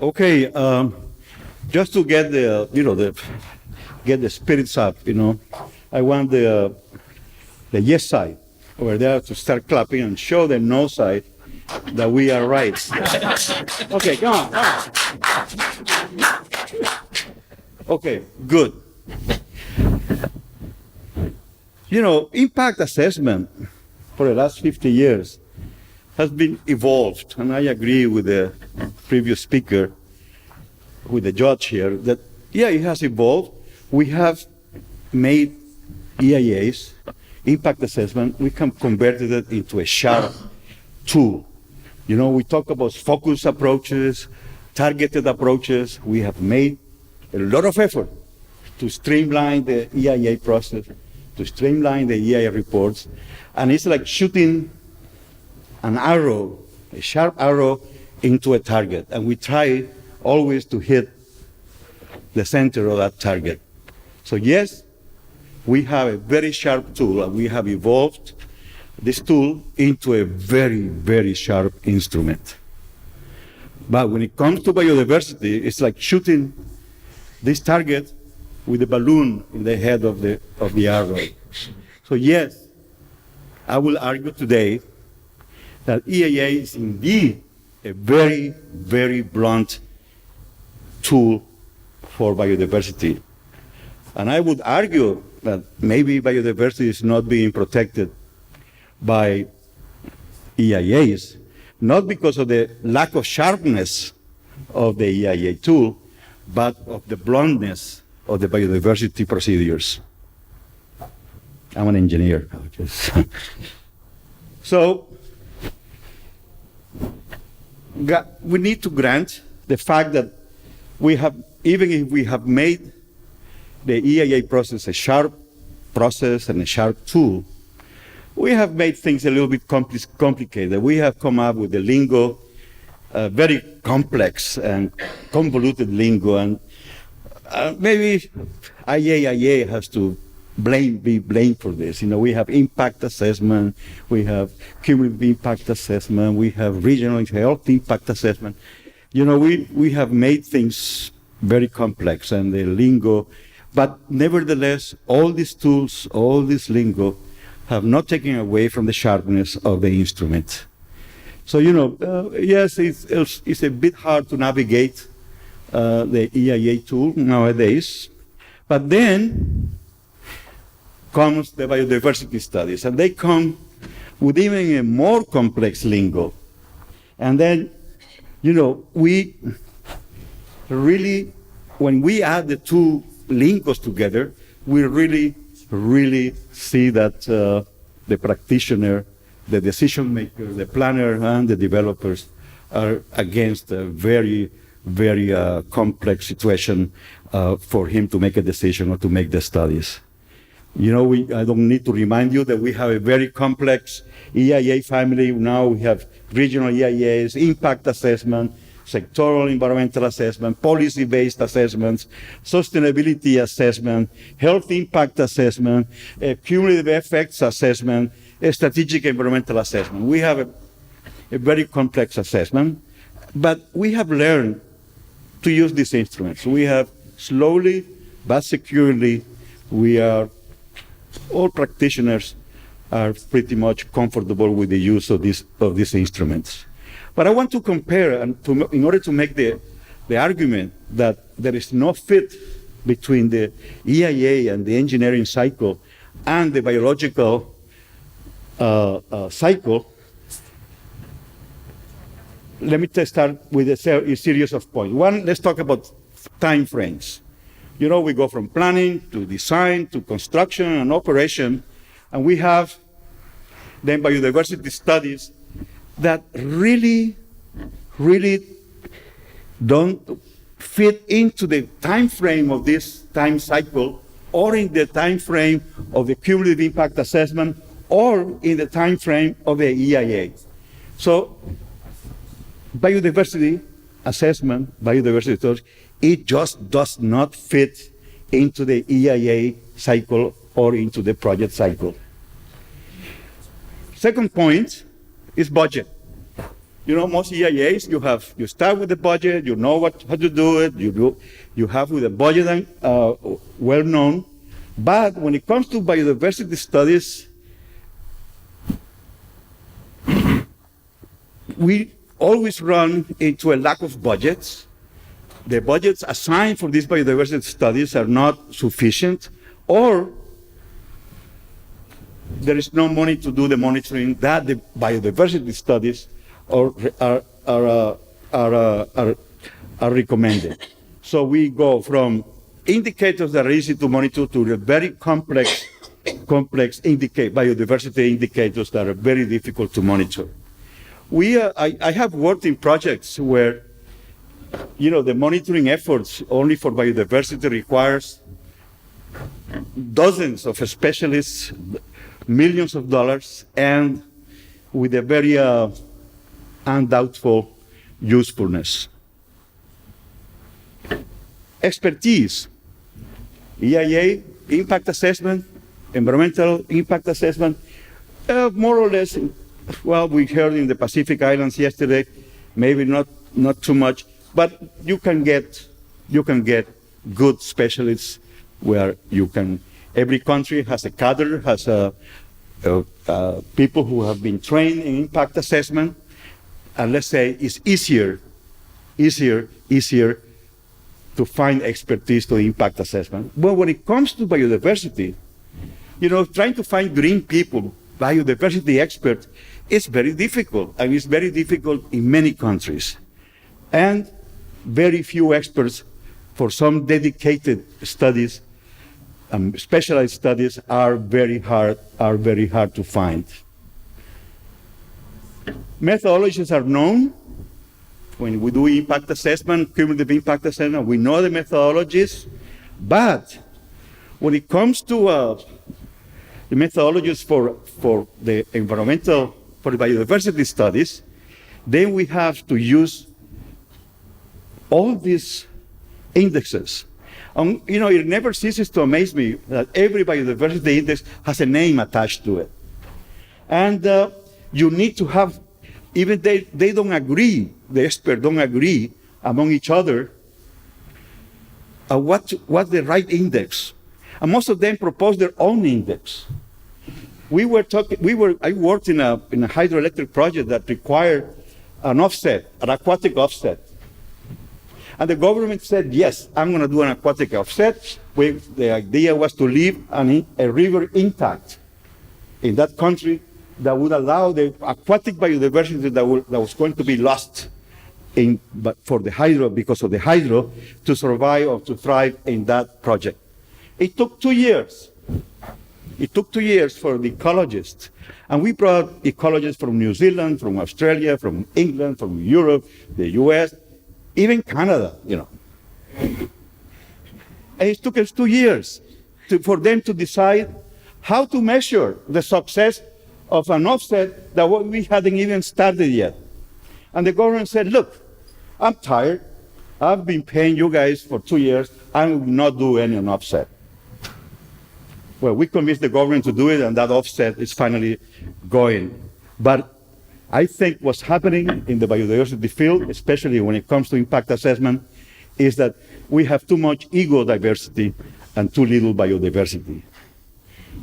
Okay, just to get the, get the spirits up, I want the yes side over there to start clapping and show the no side that we are right. Okay, come on. Okay, good. Impact assessment for the last 50 years has been evolved, and I agree with the previous speaker, with the judge here, that yeah, it has evolved. We have made EIAs, impact assessment, we can convert it into a sharp tool. We talk about focused approaches, targeted approaches. We have made a lot of effort to streamline the EIA process, to streamline the EIA reports, and it's like shooting an arrow, a sharp arrow into a target, and we try always to hit the center of that target. So yes, we have a very sharp tool, and we have evolved this tool into a very, very sharp instrument. But when it comes to biodiversity, it's like shooting this target with a balloon in the head of the arrow. So yes, I will argue today that EIA is indeed a very, very blunt tool for biodiversity. And I would argue that maybe biodiversity is not being protected by EIAs, not because of the lack of sharpness of the EIA tool, but of the bluntness of the biodiversity procedures. I'm an engineer. So, we need to grant the fact that we have, even if we have made the EIA process a sharp process and a sharp tool, we have made things a little bit complicated. We have come up with the lingo, very complex and convoluted lingo, and maybe IAIA has to be blamed for this. We have impact assessment, we have cumulative impact assessment, we have regional health impact assessment. We have made things very complex, and the lingo, but nevertheless, all these tools, all this lingo, have not taken away from the sharpness of the instrument. So, yes, it's a bit hard to navigate the EIA tool nowadays, but then comes the biodiversity studies, and they come with even a more complex lingo. And then, we really, when we add the two lingos together, we really see that the practitioner, the decision maker, the planner, and the developers are against a very, very complex situation for him to make a decision or to make the studies. I don't need to remind you that we have a very complex EIA family. Now we have regional EIAs, impact assessment, sectoral environmental assessment, policy-based assessments, sustainability assessment, health impact assessment, cumulative effects assessment, strategic environmental assessment. We have a very complex assessment, but we have learned to use these instruments. We have slowly but securely, all practitioners are pretty much comfortable with the use of these instruments. But I want to compare, and in order to make the argument that there is no fit between the EIA and the engineering cycle and the biological cycle, let me start with a series of points. One, let's talk about time frames. We go from planning to design to construction and operation, and we have then biodiversity studies that really don't fit into the time frame of this time cycle, or in the time frame of the cumulative impact assessment, or in the time frame of the EIA. So biodiversity assessment, biodiversity studies, it just does not fit into the EIA cycle or into the project cycle. Second point is budget. You know, most EIAs, you start with the budget, you know how to do it, you have with the budget well known. But when it comes to biodiversity studies, we always run into a lack of budgets. The budgets assigned for these biodiversity studies are not sufficient, or there is no money to do the monitoring that the biodiversity studies are recommended. So we go from indicators that are easy to monitor to the very complex biodiversity indicators that are very difficult to monitor. I have worked in projects where, you know, the monitoring efforts only for biodiversity requires dozens of specialists, millions of dollars, and with a very undoubtful usefulness. Expertise, EIA, impact assessment, environmental impact assessment, more or less, well, we heard in the Pacific Islands yesterday, maybe not too much, but you can get good specialists where you can. Every country has a cadre, has people who have been trained in impact assessment, and let's say it's easier to find expertise to impact assessment. But when it comes to biodiversity, you know, trying to find green people, biodiversity experts, is very difficult, and it's very difficult in many countries. And very few experts for some dedicated studies, specialized studies are very hard to find. Methodologies are known. When we do impact assessment, cumulative impact assessment, we know the methodologies, but when it comes to the methodologies for the environmental, for the biodiversity studies, then we have to use all these indexes. You know, it never ceases to amaze me that every biodiversity index has a name attached to it. And you need to have, even they don't agree, the experts don't agree among each other what's the right index. And most of them propose their own index. I worked in a hydroelectric project that required an offset, an aquatic offset. And the government said, yes, I'm going to do an aquatic offset. The idea was to leave a river intact in that country that would allow the aquatic biodiversity that was going to be lost because of the hydro to survive or to thrive in that project. It took 2 years. It took 2 years for the ecologists. And we brought ecologists from New Zealand, from Australia, from England, from Europe, the US, even Canada, you know. And it took us 2 years for them to decide how to measure the success of an offset that we hadn't even started yet. And the government said, look, I'm tired. I've been paying you guys for 2 years. I will not do any offset. Well, we convinced the government to do it, and that offset is finally going. But I think what's happening in the biodiversity field, especially when it comes to impact assessment, is that we have too much ego diversity and too little biodiversity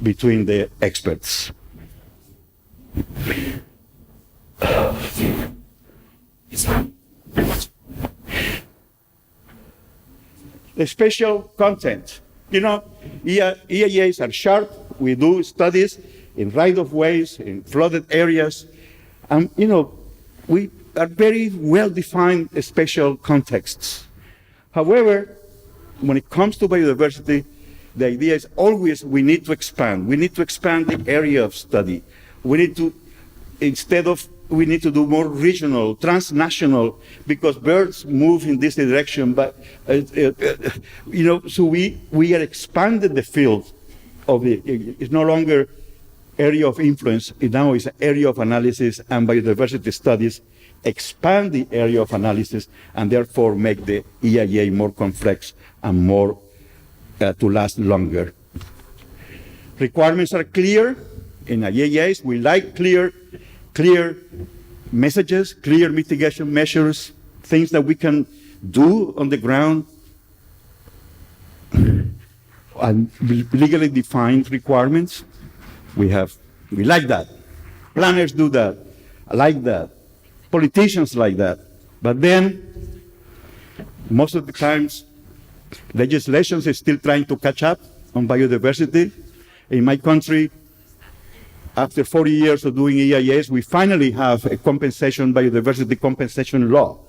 between the experts. The special content. You know, EIAs are sharp. We do studies in right-of-ways, in flooded areas. And, you know, we are very well-defined special contexts. However, when it comes to biodiversity, the idea is always we need to expand. We need to expand the area of study. We need to, we need to do more regional, transnational, because birds move in this direction. But, you know, so we are expanded the field of it's no longer area of influence, it now is an area of analysis, and biodiversity studies expand the area of analysis and therefore make the EIA more complex and more to last longer. Requirements are clear in EIAs. We like clear messages, clear mitigation measures, things that we can do on the ground, and legally defined requirements. We like that. Planners do that. I like that. Politicians like that. But then, most of the times, legislation is still trying to catch up on biodiversity. In my country, after 40 years of doing EIAs, we finally have a biodiversity compensation law,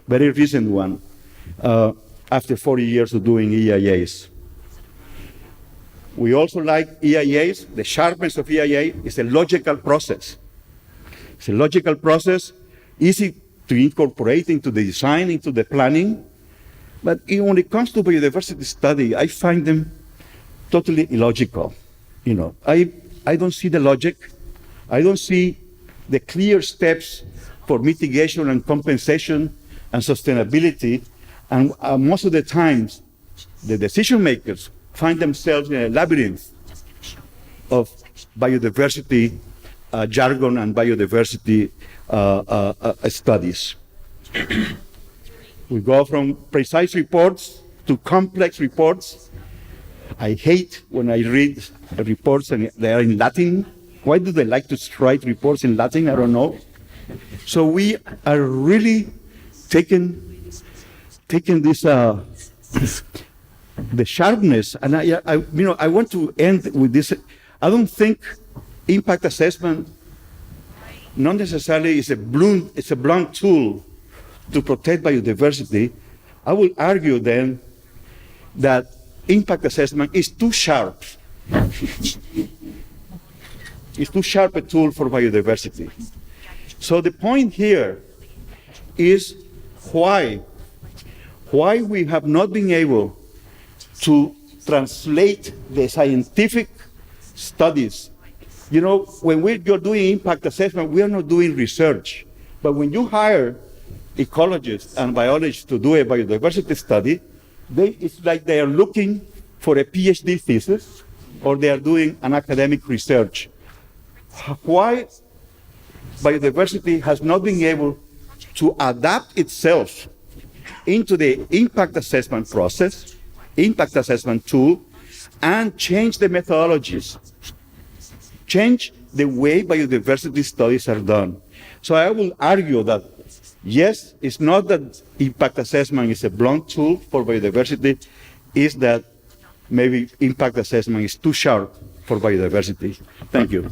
very recent one, after 40 years of doing EIAs. We also like EIAs. The sharpness of EIA is a logical process. It's a logical process, easy to incorporate into the design, into the planning. But when it comes to biodiversity study, I find them totally illogical. I don't see the logic. I don't see the clear steps for mitigation and compensation and sustainability. And most of the times, the decision makers find themselves in a labyrinth of biodiversity jargon and biodiversity studies. We go from precise reports to complex reports. I hate when I read reports and they are in Latin. Why do they like to write reports in Latin? I don't know. So we are really taking this the sharpness, and I want to end with this. I don't think impact assessment not necessarily is a blunt tool to protect biodiversity. I will argue then that impact assessment is too sharp. It's too sharp a tool for biodiversity. So the point here is why we have not been able to translate the scientific studies. When we're doing impact assessment, we are not doing research. But when you hire ecologists and biologists to do a biodiversity study, it's like they are looking for a PhD thesis or they are doing an academic research. Why biodiversity has not been able to adapt itself into the impact assessment process, impact assessment tool, and change the methodologies, change the way biodiversity studies are done. So I will argue that, yes, it's not that impact assessment is a blunt tool for biodiversity, it's that maybe impact assessment is too sharp for biodiversity. Thank you.